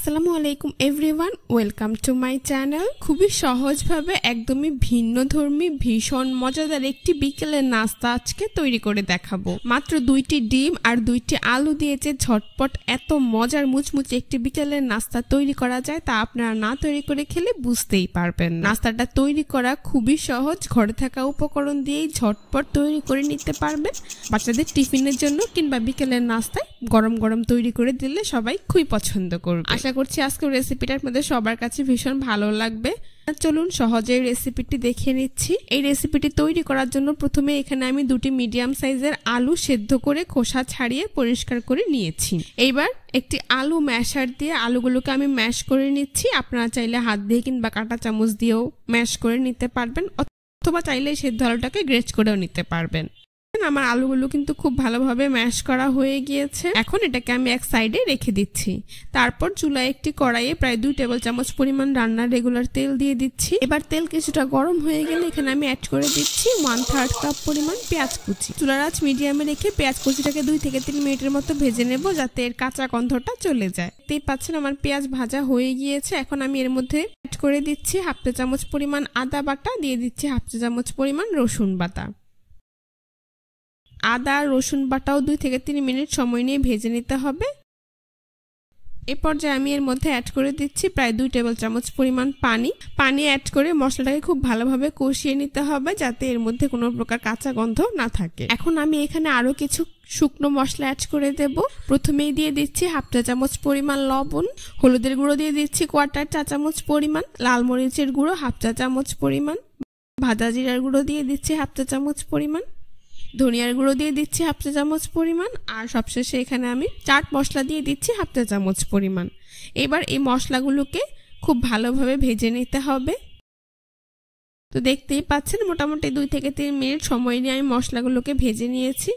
আসসালামু আলাইকুম everyone, welcome to my channel. খুবই সহজভাবে একদমই ভিন্নধর্মী ভীষণ মজাদার একটি বিকেলের নাস্তা আজকে তৈরি করে দেখাবো। মাত্র 2টি ডিম আর 2টি আলু দিয়ে যে ঝটপট এত মজার মুচমুচে একটি বিকেলের নাস্তা তৈরি করা যায় তা আপনারা না তৈরি করে খেলে বুঝতেই পারবেন। নাস্তাটা তৈরি করা খুবই সহজ, ঘরে থাকা উপকরণ দিয়েই ঝটপট তৈরি করে নিতে পারবেন। বাচ্চাদের টিফিনের জন্য কিংবা বিকেলের নাস্তায় গরম গরম তৈরি করে দিলে সবাই খুবই পছন্দ করবে। আশা করছি আজকের রেসিপিটা আপনাদের সবার কাছে ভীষণ ভালো লাগবে। চলুন সহজে রেসিপিটি দেখে নিচ্ছি। এই রেসিপিটি তৈরি করার জন্য প্রথমে এখানে আমি 2টি মিডিয়াম সাইজের আলু সেদ্ধ করে খোসা ছাড়িয়ে পরিষ্কার করে নিয়েছি। এইবার একটি আলু ম্যাশার দিয়ে আলুগুলোকে আমি ম্যাশ করে নিচ্ছি। আপনারা চাইলে হাত দিয়ে কিংবা কাঁটা চামচ দিয়েও ম্যাশ করে নিতে পারবেন, অথবা চাইলে সেদ্ধ আলুটাকে গ্রেট করেও নিতে পারবেন। আমার আলুগুলো কিন্তু খুব ভালোভাবে ম্যাশ করা হয়ে গিয়েছে। এখন এটাকে আমি এক সাইডে রেখে দিচ্ছি। তারপর চুলায় একটি কড়াইয়ে প্রায় 2 টেবিল চামচ পরিমাণ রান্নার রেগুলার তেল দিয়ে দিচ্ছি। এবার তেল কিছুটা গরম হয়ে গেলে এখানে আমি অ্যাড করে দিচ্ছি 1/3 কাপ পরিমাণ পেঁয়াজ কুচি। চুলার আঁচ মিডিয়ামে রেখে পেঁয়াজ কুচিটাকে 2 থেকে 3 মিনিটের মতো ভেজে নেব, যাতে এর কাঁচা গন্ধটা চলে যায়। দেখতেই পাচ্ছেন আমার পেঁয়াজ ভাজা হয়ে গিয়েছে। এখন আমি এর মধ্যে অ্যাড করে দিচ্ছি 1/2 চা চামচ পরিমাণ আদা বাটা, দিয়ে দিচ্ছি 1/2 চা চামচ পরিমাণ রসুন বাটা। আদা রসুন বাটাও 2 থেকে 3 মিনিট সময় নিয়ে ভেজে নিতে হবে। এই পর্যায়ে আমি এর মধ্যে অ্যাড করে দিচ্ছি প্রায় 2 টেবিল চামচ পরিমাণ পানি অ্যাড করে মশলাটাকে খুব ভালোভাবে কষিয়ে নিতে হবে, যাতে এর মধ্যে কোনো প্রকার কাঁচা গন্ধ না থাকে। এখন আমি এখানে আরো কিছু শুকনো মশলা অ্যাড করে দেব। প্রথমেই দিয়ে দিচ্ছি 1/2 চা চামচ পরিমাণ লবণ, হলুদের গুঁড়ো দিয়ে দিচ্ছি 1/4 চা চামচ পরিমাণ, লাল মরিচের গুঁড়ো 1/2 চা চামচ পরিমাণ, ভাজা জিরার গুঁড়ো দিয়ে দিচ্ছি 1/2 চা চামচ পরিমাণ, ধনিয়ার গুঁড়ো দিয়ে দিচ্ছি 1/2 চা চামচ পরিমাণ, আর সবশেষে এখানে আমি চাট মশলা দিয়ে দিচ্ছি 1/2 চা চামচ পরিমাণ। এবার এই মশলাগুলোকে খুব ভালোভাবে ভেজে নিতে হবে। তো দেখতেই পাচ্ছেন মোটামুটি 2 থেকে 3 মিনিট সময় নিয়ে আমি মশলাগুলোকে ভেজে নিয়েছি।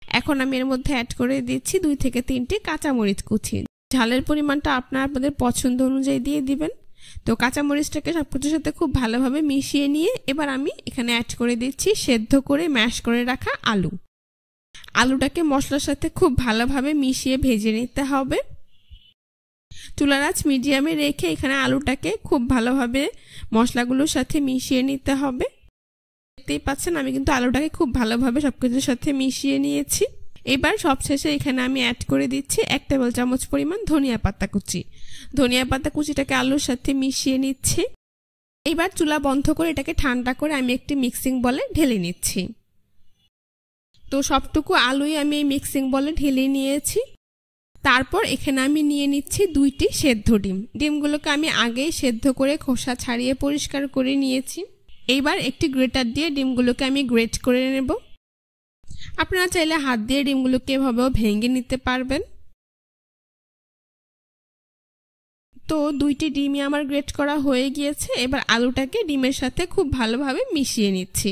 এখন আমি এর মধ্যে অ্যাড করে দিচ্ছি 2 থেকে 3টি কাঁচামরিচ কুচি। ঝালের পরিমাণটা আপনাদের পছন্দ অনুযায়ী দিয়ে দিবেন। তো কাঁচামরিচটাকে সবকিছুর সাথে খুব ভালোভাবে মিশিয়ে নিয়ে এবার আমি এখানে অ্যাড করে দিচ্ছি সেদ্ধ করে ম্যাশ করে রাখা আলুটাকে মশলার সাথে খুব ভালোভাবে মিশিয়ে ভেজে নিতে হবে। চুলার আঁচ মিডিয়ামে রেখে এখানে আলুটাকে খুব ভালোভাবে মশলাগুলোর সাথে মিশিয়ে নিতে হবে। দেখতেই পাচ্ছেন আমি কিন্তু আলুটাকে খুব ভালোভাবে সবকিছুর সাথে মিশিয়ে নিয়েছি। এবার সবশেষে এখানে আমি অ্যাড করে দিচ্ছি 1 টেবিল চামচ পরিমাণ ধনিয়া পাতা কুচি। ধনিয়া পাতা কুচিটাকে আলুর সাথে মিশিয়ে নিচ্ছি। এবার চুলা বন্ধ করে এটাকে ঠান্ডা করে আমি একটি মিক্সিং বলে ঢেলে নিচ্ছি। তো সবটুকু আলুই আমি এই মিক্সিং বলে ঢেলে নিয়েছি। তারপর এখানে আমি নিয়ে নিচ্ছি 2টি সেদ্ধ ডিমগুলোকে আমি আগেই সেদ্ধ করে খোসা ছাড়িয়ে পরিষ্কার করে নিয়েছি। এইবার একটি গ্রেটার দিয়ে ডিমগুলোকে আমি গ্রেট করে নেব। আপনারা চাইলে হাত দিয়ে ডিমগুলোকে এভাবেও ভেঙে নিতে পারবেন। তো 2টি ডিমই আমার গ্রেট করা হয়ে গিয়েছে। এবার আলুটাকে ডিমের সাথে খুব ভালোভাবে মিশিয়ে নিচ্ছি।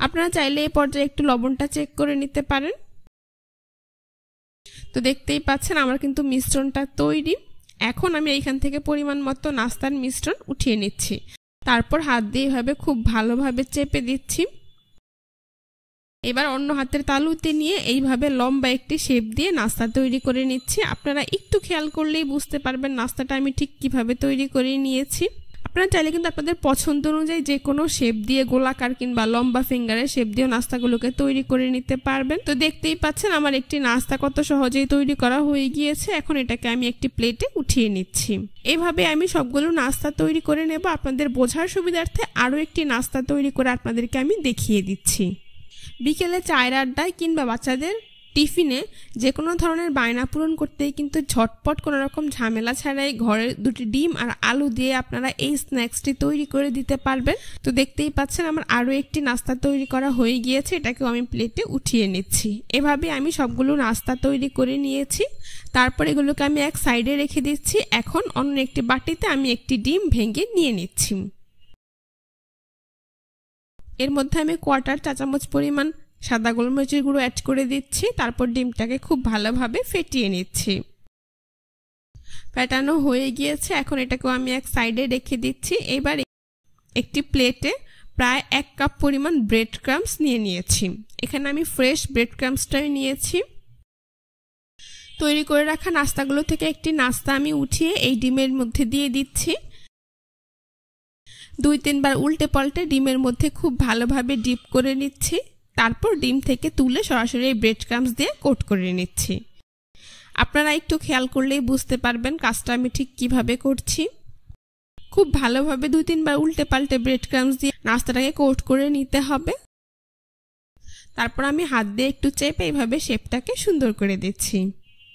আপনারা চাইলে এই পর্যায়ে একটু লবণটা চেক করে নিতে পারেন। তো দেখতেই পাচ্ছেন আমার কিন্তু মিশ্রণটা তৈরি। এখন আমি এইখান থেকে পরিমাণ মতো নাস্তার মিশ্রণ উঠিয়ে নিচ্ছি। তারপর হাত দিয়ে এভাবে খুব ভালোভাবে চেপে দিচ্ছি। এবার অন্য হাতের তালুতে নিয়ে এইভাবে লম্বা একটি শেপ দিয়ে নাস্তা তৈরি করে নিচ্ছি। আপনারা একটু খেয়াল করলেই বুঝতে পারবেন নাস্তাটা আমি ঠিক কিভাবে তৈরি করে নিয়েছি। আপনারা চাইলে কিন্তু আপনাদের পছন্দ অনুযায়ী যে কোনো শেপ দিয়ে, গোলাকার কিংবা লম্বা ফিঙ্গারের শেপ দিয়েও নাস্তাগুলোকে তৈরি করে নিতে পারবেন। তো দেখতেই পাচ্ছেন আমার একটি নাস্তা কত সহজেই তৈরি করা হয়ে গিয়েছে। এখন এটাকে আমি একটি প্লেটে উঠিয়ে নিচ্ছি। এভাবে আমি সবগুলো নাস্তা তৈরি করে নেব। আপনাদের বোঝার সুবিধার্থে আরও একটি নাস্তা তৈরি করে আপনাদেরকে আমি দেখিয়ে দিচ্ছি। বিকেলে চায়ের আড্ডায় কিংবা বাচ্চাদের টিফিনে যে কোনো ধরনের বায়না পূরণ করতেই কিন্তু ঝটপট কোনো রকম ঝামেলা ছাড়াই ঘরে 2টি ডিম আর আলু দিয়ে আপনারা এই স্ন্যাক্সটি তৈরি করে দিতে পারবেন। তো দেখতেই পাচ্ছেন আমার আরও একটি নাস্তা তৈরি করা হয়ে গিয়েছে। এটাকেও আমি প্লেটে উঠিয়ে নিচ্ছি। এভাবে আমি সবগুলো নাস্তা তৈরি করে নিয়েছি। তারপর এগুলোকে আমি এক সাইডে রেখে দিচ্ছি। এখন অন্য একটি বাটিতে আমি একটি ডিম ভেঙে নিয়ে নিচ্ছি। এর মধ্যে আমি 1/4 চা চামচ পরিমাণ সাদা গোলমরিচের গুঁড়ো অ্যাড করে দিচ্ছি। তারপর ডিমটাকে খুব ভালোভাবে ফেটিয়ে নিচ্ছি। ফেটানো হয়ে গিয়েছে। এখন এটাকেও আমি এক সাইডে রেখে দিচ্ছি। এবার একটি প্লেটে প্রায় 1 কাপ পরিমাণ ব্রেড ক্রাম্বস নিয়ে নিয়েছি। এখানে আমি ফ্রেশ ব্রেড ক্রাম্বসটাই নিয়েছি। তো তৈরি করে রাখা নাস্তাগুলো থেকে একটি নাস্তা আমি উঠিয়ে এই ডিমের মধ্যে দিয়ে দিচ্ছি। 2-3 বার উল্টে পাল্টে ডিমের মধ্যে খুব ভালোভাবে ডিপ করে নিচ্ছি। তারপর ডিম থেকে তুলে সরাসরি ব্রেড ক্রাম্বস দিয়ে কোট করে নিচ্ছি। আপনারা একটু খেয়াল করলেই বুঝতে পারবেন কাজটা আমি ঠিক কিভাবে করছি। খুব ভালোভাবে 2-3 বার উল্টে পাল্টে ব্রেড ক্রাম্বস দিয়ে নাস্তাটাকে কোট করে নিতে হবে। তারপর আমি হাত দিয়ে একটু চেপে এইভাবে শেপটাকে সুন্দর করে দিচ্ছি।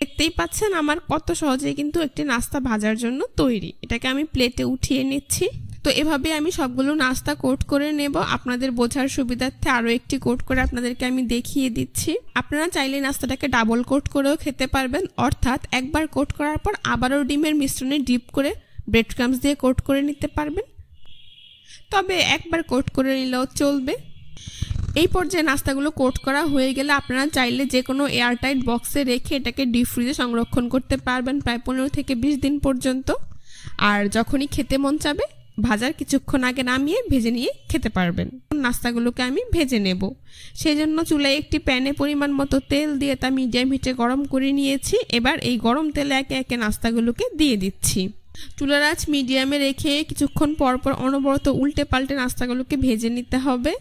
দেখতেই পাচ্ছেন আমার কত সহজে কিন্তু একটি নাস্তা ভাজার জন্য তৈরি। এটাকে আমি প্লেটে উঠিয়ে নিচ্ছি। তো এভাবে আমি সবগুলো নাস্তা কোট করে নেব। আপনাদের বোঝার সুবিধার্থে আরও একটি কোট করে আপনাদেরকে আমি দেখিয়ে দিচ্ছি। আপনারা চাইলে নাস্তাটাকে ডাবল কোট করেও খেতে পারবেন, অর্থাৎ একবার কোট করার পর আবারও ডিমের মিশ্রণে ডিপ করে ব্রেড ক্রাম্বস দিয়ে কোট করে নিতে পারবেন। তবে একবার কোট করে নিলেও চলবে। এই পর্যায়ে নাস্তাগুলো কোট করা হয়ে গেলে আপনারা চাইলে যে কোনো এয়ারটাইট বক্সে রেখে এটাকে ডিপ ফ্রিজে সংরক্ষণ করতে পারবেন প্রায় 15 থেকে 20 দিন পর্যন্ত। আর যখনই খেতে মন চাবে ভাজার কিছুক্ষণ আগে নামিয়ে ভেজে নিয়ে খেতে পারবেন। নাস্তাগুলোকে আমি ভেজে নেব। সেই জন্য চুলায় একটি প্যানে পরিমাণ মতো তেল দিয়ে তা মিডিয়াম হিটে গরম করে নিয়েছি। এবার এই গরম তেলে একে একে নাস্তাগুলোকে দিয়ে দিচ্ছি। চুলার আঁচ মিডিয়ামে রেখে কিছুক্ষণ পরপর অনবরত উল্টে পাল্টে নাস্তাগুলোকে ভেজে নিতে হবে।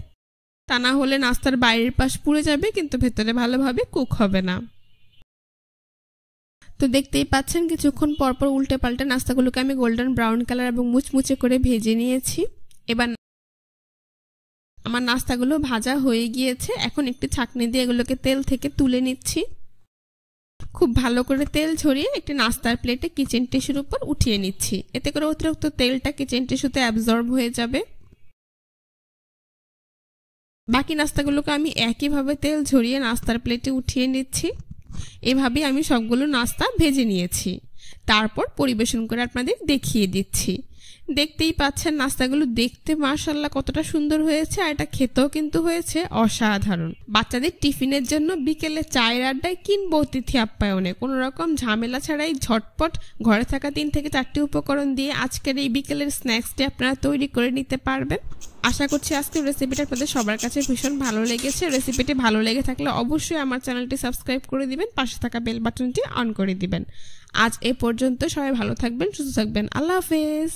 তা না হলে নাস্তার বাইরের পাশ পুড়ে যাবে, কিন্তু ভেতরে ভালোভাবে কুক হবে না। তো দেখতেই পাচ্ছেন কিছুক্ষণ পরপর উল্টে পাল্টে নাস্তাগুলোকে আমি গোল্ডেন ব্রাউন কালার এবং মুচমুচে করে ভেজে নিয়েছি। এবার আমার নাস্তাগুলো ভাজা হয়ে গিয়েছে। এখন একটি ছাঁকনি দিয়ে এগুলোকে তেল থেকে তুলে নিচ্ছি। খুব ভালো করে তেল ঝরিয়ে একটি নাস্তার প্লেটে কিচেন টিস্যুর উপর উঠিয়ে নিচ্ছি। এতে করে অতিরিক্ত তেলটা কিচেন টিস্যুতে অ্যাবজর্ব হয়ে যাবে। বাকি নাস্তাগুলোকে আমি একইভাবে তেল ঝরিয়ে নাস্তার প্লেটে উঠিয়ে নিচ্ছি। এভাবেই আমি সবগুলো নাস্তা ভেজে নিয়েছি। তারপর পরিবেশন করে আপনাদের দেখিয়ে দিচ্ছি। দেখতেই পাচ্ছেন নাস্তাগুলো দেখতে মাশাআল্লাহ কতটা সুন্দর হয়েছে, আর এটা খেতেও কিন্তু হয়েছে অসাধারণ। বাচ্চাদের টিফিনের জন্য বিকেলে চায়ের আড্ডায় কিংবা অতিথি আপ্যায়নে কোনো রকম ঝামেলা ছাড়াই ঝটপট ঘরে থাকা 3 থেকে 4টি উপকরণ দিয়ে আজকের এই বিকেলের স্ন্যাক্সটি আপনারা তৈরি করে নিতে পারবেন। আশা করছি আজকের রেসিপিটা আপনাদের সবার কাছে ভীষণ ভালো লেগেছে। রেসিপিটি ভালো লেগে থাকলে অবশ্যই আমার চ্যানেলটি সাবস্ক্রাইব করে দিবেন, পাশে থাকা বেল বাটনটি অন করে দিবেন। আজ এ পর্যন্ত, সবাই ভালো থাকবেন, সুস্থ থাকবেন। আল্লাহ হাফেজ।